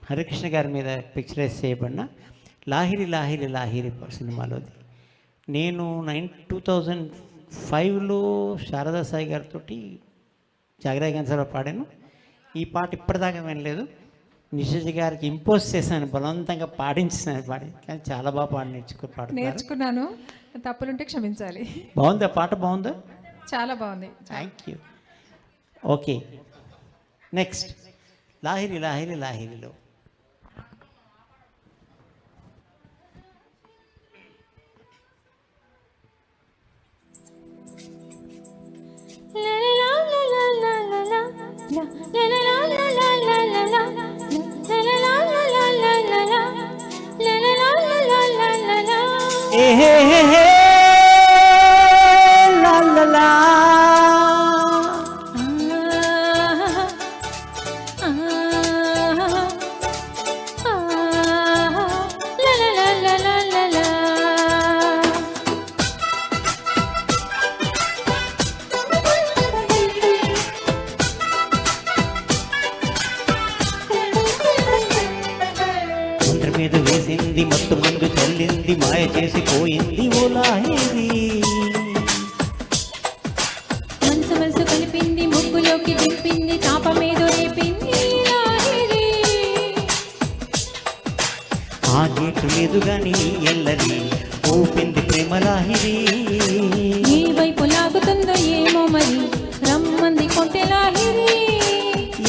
హరికృష్ణ గారి మీద పిక్చరైజ్ చేయబడిన లాహిరి లాహిరి లాహిరి సినిమాలోది. నేను 2005లో శారదా సాయి గారితో జాగ్రత్త గన్సలో పాడాను. ఈ పాట ఇప్పటిదాకా వినలేదు. నిషేష్ గారికి ఇంపోజ్ చేశాను, బలవంతంగా పాడించాను. కానీ చాలా బాగా నేర్చుకున్నాను. తప్పులుంటే క్షమించాలి. బాగుందా పాట? బాగుందా? చాలా బాగుంది. Thank you. ఓకే, నెక్స్ట్ లాహిరి లాహిరి లాహిరిలో మీద వేసింది మత్తు మందు చల్లింది మాయ చేసిపోయింది ఓ లాహిరి. మనసు మనసు కలిపింది ముగ్గులోకి దింపింది చాప మీద రేపింది లాహిరి. ఆ గేటు లేదుగా నీ ఎల్లరి ఊపింది ప్రేమ లాహిరి. ఏ వైపు లాగుతుందో ఏమో మరి రమ్మంది కొంటె లాహిరి.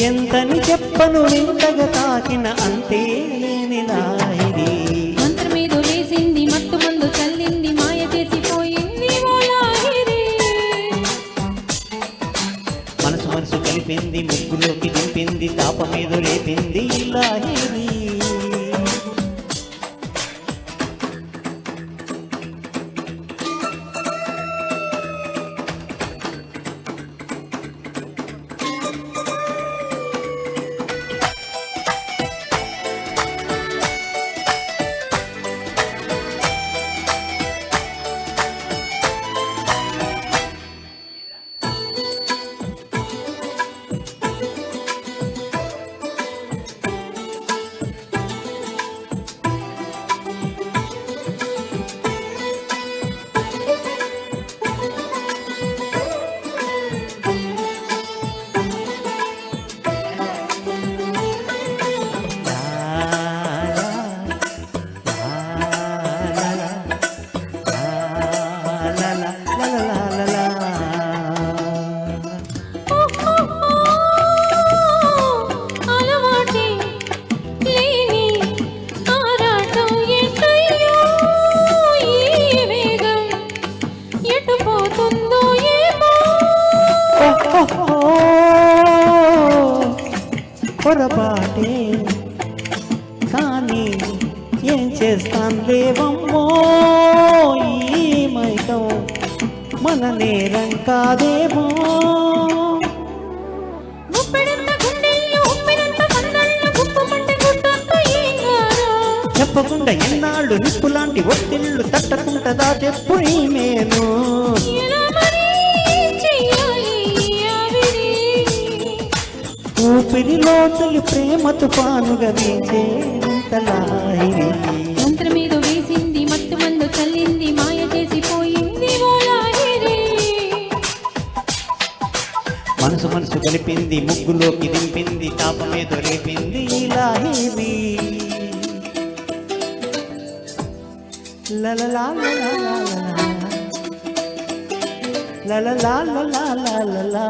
ఎంతని చెప్పను ఇంతగా తాకిన అంతే లేని లాహిరి. మంత్రం మీద వేసింది మత్తు మందు చల్లింది మాయ చేసిపోయింది ఓ లాహిరి. మనసు మనసు కలిపింది ముగ్గులోకి దింపింది తాప మీద రేపింది లాహిరి. పొరపాటే కానీ ఏం చేస్తాను లేవమ్మో, ఈ మైకం మన నేరం కాదేమో. చెప్పకుండా ఎన్నాళ్ళు నిప్పులాంటి ఒత్తిళ్ళు తట్టకుంటదా చెప్పు ఈ మేను. ఊపిరిలో తొలి ప్రేమ తుఫానుగా వీచేంత లాహిరి. మంత్రం మీద వేసింది మత్తు మందు చల్లింది మాయ చేసిపోయింది ఓ లాహిరి. మనసు మనసు కలిపింది ముగ్గులోకి దింపింది తాప మీద రేపింది లాహిరి. లలలా లలలా లలలా.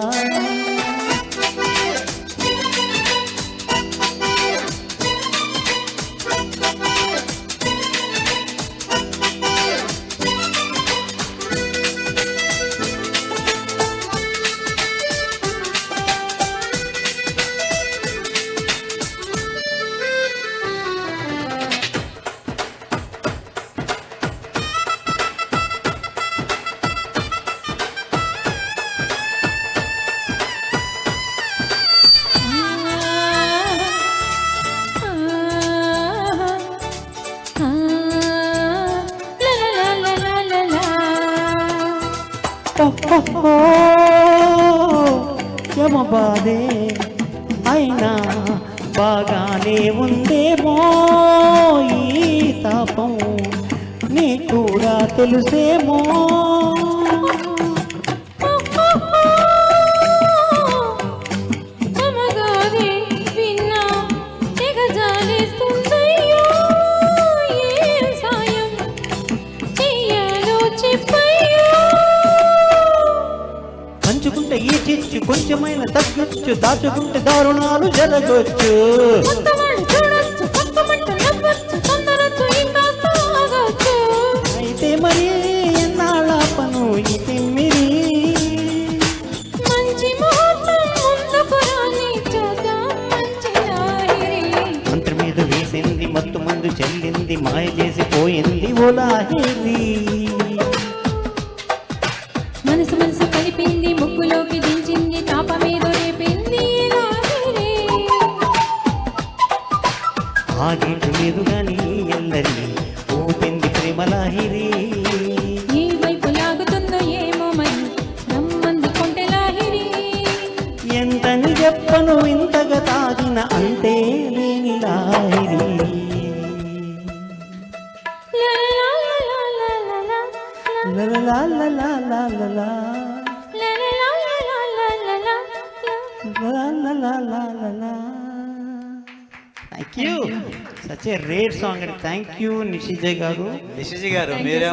యమ బాధే అయినా బాగానే ఉందేమో ఈ తాపం నీ కూడా తెలుసేమో అమ్మగారే విన్నా తెగ జాలేస్తుందయ్యో ఏం సాయం చెయ్యాలో చెప్పయ్యో పంచుకుంటే ఈ చిచ్చు కొంచెమైన తగ్గొచ్చు దాచుకుంటే దారుణాలు జరగొచ్చు కొత్తవాళ్ళు చూడొచ్చు కొత్తమంట నవ్వచ్చు తొందరొచ్చు ఇంకాస్త ఆగొచ్చు అయితే మరి ఎన్నాళ్ళ పను ఈ తిమ్మిరి మంచి ముహూర్తం ముందుకు రాని చూద్దాం మంచి లాహిరి మంత్రి మీద వేసింది మత్తు మందు చెల్లింది మాయ చేసి పోయింది ఓ లాహిరి మనసు మనసు కలిపింది ముక్కులోకి దించింది తాపమేదో రేపింది లాహిరి ఆ గేటు లేదు గాని ఎల్లరి ఊపింది ప్రేమ లాహిరి ఏ వైపు లాగుతుందో ఏమో మరి రమ్మంది కొంటె లాహిరి ఎంతని చెప్పను ఇంతగా తాగిన అంతే లేని లాహిరి లా లా లా లా లా లా లా. లా లా లా లా లా లా లా. లా లా లా లా లా లా లా. La la la la la la. Thank you. Such a rare song. Thank you, Nishija garu. నిషిజి గారు మీరే